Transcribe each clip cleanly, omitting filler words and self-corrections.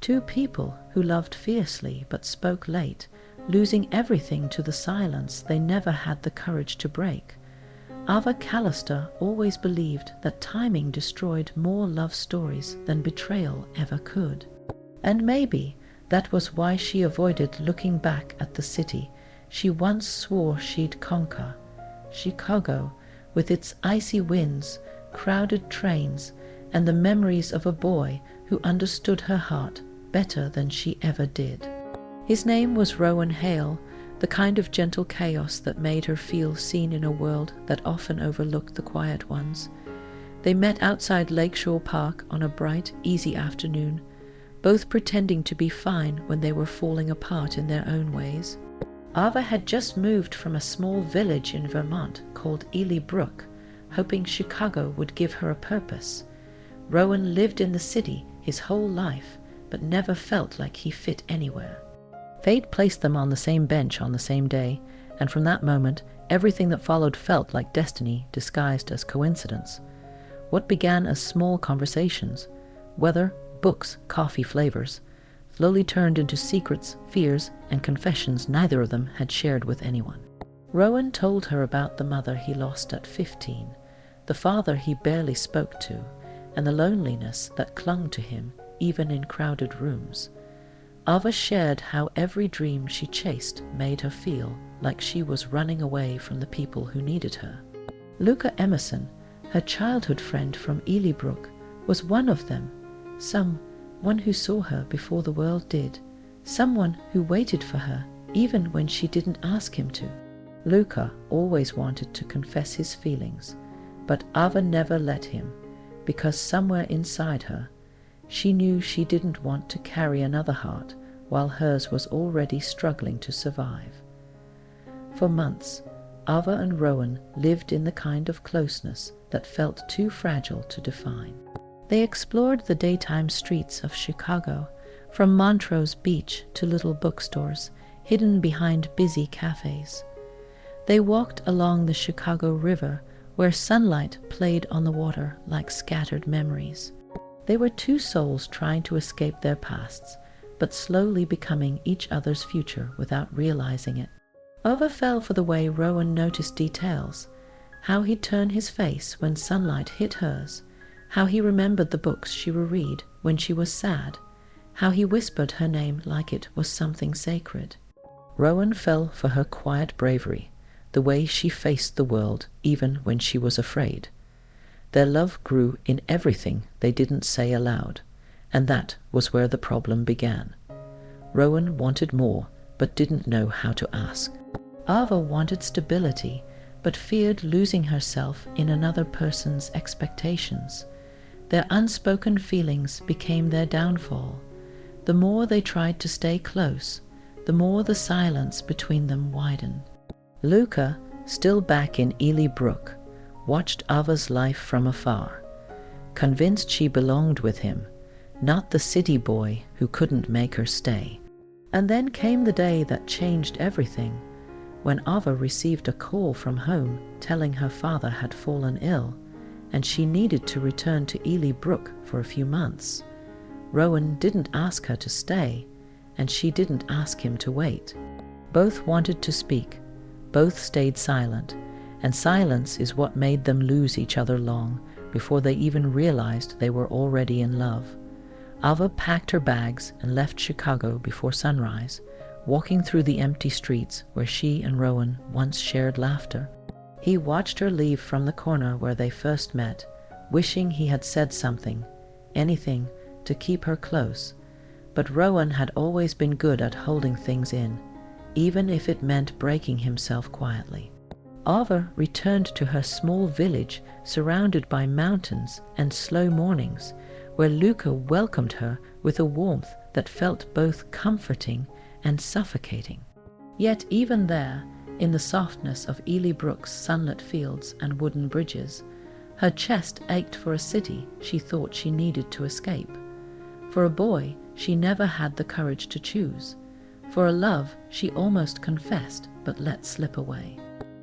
Two people who loved fiercely but spoke late, losing everything to the silence they never had the courage to break. Ava Callister always believed that timing destroyed more love stories than betrayal ever could. And maybe that was why she avoided looking back at the city she once swore she'd conquer. Chicago, with its icy winds, crowded trains, and the memories of a boy who understood her heart better than she ever did. His name was Rowan Hale, the kind of gentle chaos that made her feel seen in a world that often overlooked the quiet ones. They met outside Lakeshore Park on a bright, easy afternoon, both pretending to be fine when they were falling apart in their own ways. Ava had just moved from a small village in Vermont called Ely Brook, hoping Chicago would give her a purpose. Rowan lived in the city his whole life, but never felt like he fit anywhere. Fate placed them on the same bench on the same day, and from that moment, everything that followed felt like destiny disguised as coincidence. What began as small conversations, weather, books, coffee flavors, slowly turned into secrets, fears, and confessions neither of them had shared with anyone. Rowan told her about the mother he lost at 15, the father he barely spoke to, and the loneliness that clung to him even in crowded rooms. Ava shared how every dream she chased made her feel like she was running away from the people who needed her. Luka Emerson, her childhood friend from Ely Brook, was one of them, someone who saw her before the world did, someone who waited for her even when she didn't ask him to. Luka always wanted to confess his feelings, but Ava never let him, because somewhere inside her, she knew she didn't want to carry another heart while hers was already struggling to survive. For months, Ava and Rowan lived in the kind of closeness that felt too fragile to define. They explored the daytime streets of Chicago, from Montrose Beach to little bookstores hidden behind busy cafes. They walked along the Chicago River, where sunlight played on the water like scattered memories. They were two souls trying to escape their pasts, but slowly becoming each other's future without realizing it. Ava fell for the way Rowan noticed details, how he'd turn his face when sunlight hit hers, how he remembered the books she would read when she was sad, how he whispered her name like it was something sacred. Rowan fell for her quiet bravery, the way she faced the world even when she was afraid. Their love grew in everything they didn't say aloud, and that was where the problem began. Rowan wanted more, but didn't know how to ask. Ava wanted stability, but feared losing herself in another person's expectations. Their unspoken feelings became their downfall. The more they tried to stay close, the more the silence between them widened. Luka, still back in Ely Brook, watched Ava's life from afar, convinced she belonged with him, not the city boy who couldn't make her stay. And then came the day that changed everything, when Ava received a call from home telling her father had fallen ill, and she needed to return to Ely Brook for a few months. Rowan didn't ask her to stay, and she didn't ask him to wait. Both wanted to speak, both stayed silent, and silence is what made them lose each other long before they even realized they were already in love. Ava packed her bags and left Chicago before sunrise, walking through the empty streets where she and Rowan once shared laughter. He watched her leave from the corner where they first met, wishing he had said something, anything, to keep her close. But Rowan had always been good at holding things in, even if it meant breaking himself quietly. Ava returned to her small village surrounded by mountains and slow mornings, where Luka welcomed her with a warmth that felt both comforting and suffocating. Yet even there, in the softness of Ely Brook's sunlit fields and wooden bridges, her chest ached for a city she thought she needed to escape. For a boy she never had the courage to choose. For a love she almost confessed but let slip away.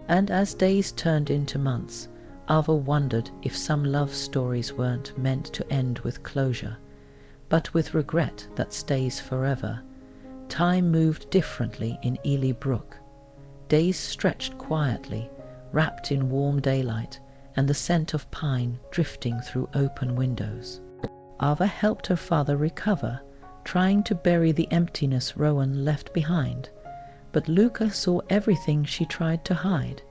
And as days turned into months, Ava wondered if some love stories weren't meant to end with closure. but with regret that stays forever. Time moved differently in Ely Brook. Days stretched quietly, wrapped in warm daylight, and the scent of pine drifting through open windows. Ava helped her father recover, trying to bury the emptiness Rowan left behind. But Luka saw everything she tried to hide.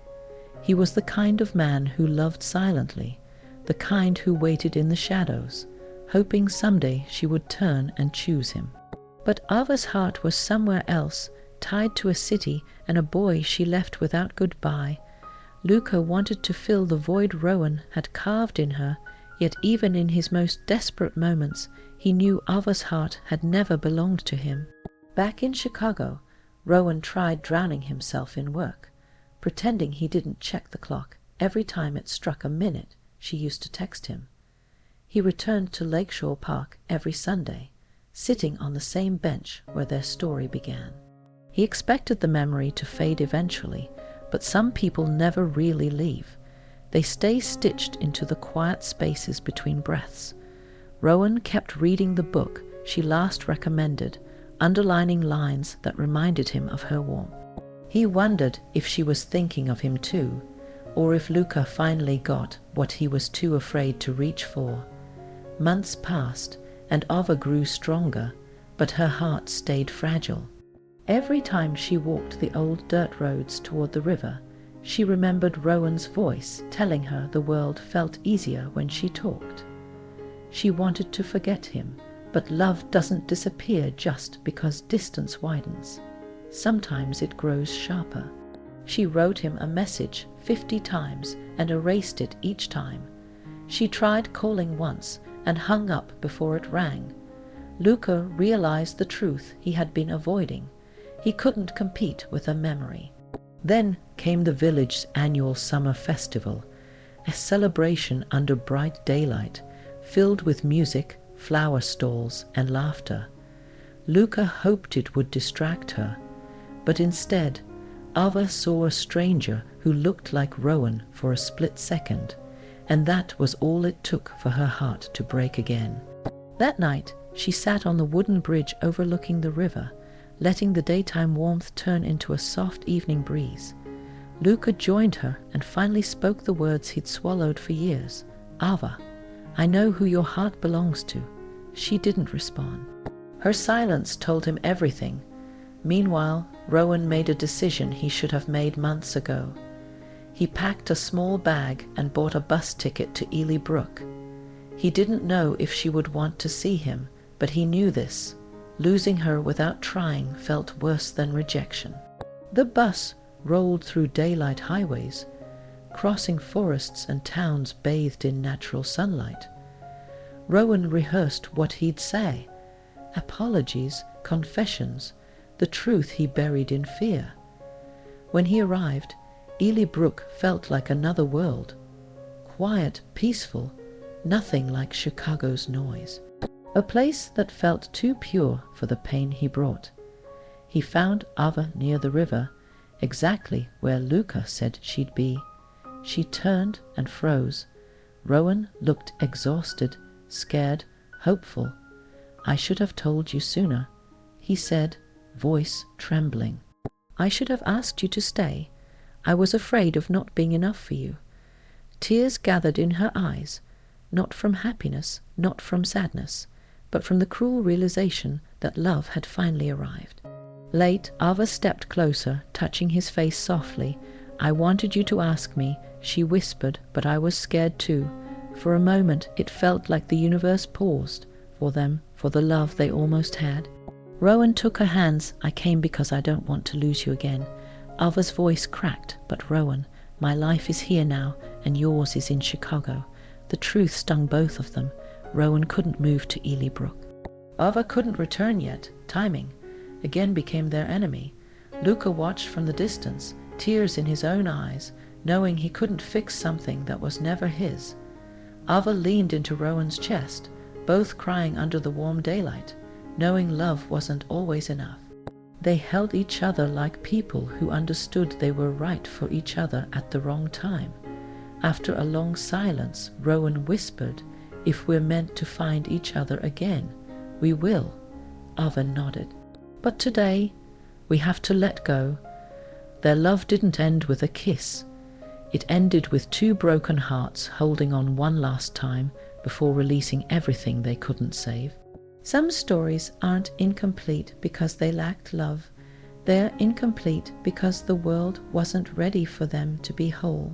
He was the kind of man who loved silently, the kind who waited in the shadows, hoping someday she would turn and choose him. But Ava's heart was somewhere else, tied to a city and a boy she left without goodbye. Luka wanted to fill the void Rowan had carved in her, yet even in his most desperate moments, he knew Ava's heart had never belonged to him. Back in Chicago, Rowan tried drowning himself in work, pretending he didn't check the clock every time it struck a minute she used to text him. He returned to Lakeshore Park every Sunday, sitting on the same bench where their story began. He expected the memory to fade eventually, but some people never really leave. They stay stitched into the quiet spaces between breaths. Rowan kept reading the book she last recommended, underlining lines that reminded him of her warmth. He wondered if she was thinking of him too, or if Luka finally got what he was too afraid to reach for. Months passed, and Ava grew stronger, but her heart stayed fragile. Every time she walked the old dirt roads toward the river, she remembered Rowan's voice telling her the world felt easier when she talked. She wanted to forget him, but love doesn't disappear just because distance widens. Sometimes it grows sharper. She wrote him a message 50 times and erased it each time. She tried calling once and hung up before it rang. Luka realized the truth he had been avoiding. He couldn't compete with a memory. Then came the village's annual summer festival, a celebration under bright daylight, filled with music, flower stalls, and laughter. Luka hoped it would distract her, but instead, Ava saw a stranger who looked like Rowan for a split second, and that was all it took for her heart to break again. That night, she sat on the wooden bridge overlooking the river, letting the daytime warmth turn into a soft evening breeze. Luka joined her and finally spoke the words he'd swallowed for years. "Ava, I know who your heart belongs to." She didn't respond. Her silence told him everything. Meanwhile, Rowan made a decision he should have made months ago. He packed a small bag and bought a bus ticket to Ely Brook. He didn't know if she would want to see him, but he knew this. Losing her without trying felt worse than rejection. The bus rolled through daylight highways, crossing forests and towns bathed in natural sunlight. Rowan rehearsed what he'd say. Apologies, confessions, the truth he buried in fear. When he arrived, Ely Brook felt like another world. Quiet, peaceful, nothing like Chicago's noise. A place that felt too pure for the pain he brought. He found Ava near the river, exactly where Luka said she'd be. She turned and froze. Rowan looked exhausted, scared, hopeful. "I should have told you sooner," he said, voice trembling. "I should have asked you to stay. I was afraid of not being enough for you." Tears gathered in her eyes, not from happiness, not from sadness, but from the cruel realization that love had finally arrived. Late, Ava stepped closer, touching his face softly. "I wanted you to ask me," she whispered, "but I was scared too." For a moment it felt like the universe paused for them, for the love they almost had. Rowan took her hands. "I came because I don't want to lose you again." Ava's voice cracked. "But Rowan, my life is here now, and yours is in Chicago." The truth stung both of them. Rowan couldn't move to Ely Brook. Ava couldn't return yet. Timing again became their enemy. Luka watched from the distance, tears in his own eyes, knowing he couldn't fix something that was never his. Ava leaned into Rowan's chest, both crying under the warm daylight, knowing love wasn't always enough. They held each other like people who understood they were right for each other at the wrong time. After a long silence, Rowan whispered, "If we're meant to find each other again, We will, Ava nodded. But today, we have to let go. Their love didn't end with a kiss. It ended with two broken hearts holding on one last time before releasing everything they couldn't save. Some stories aren't incomplete because they lacked love. They're incomplete because the world wasn't ready for them to be whole.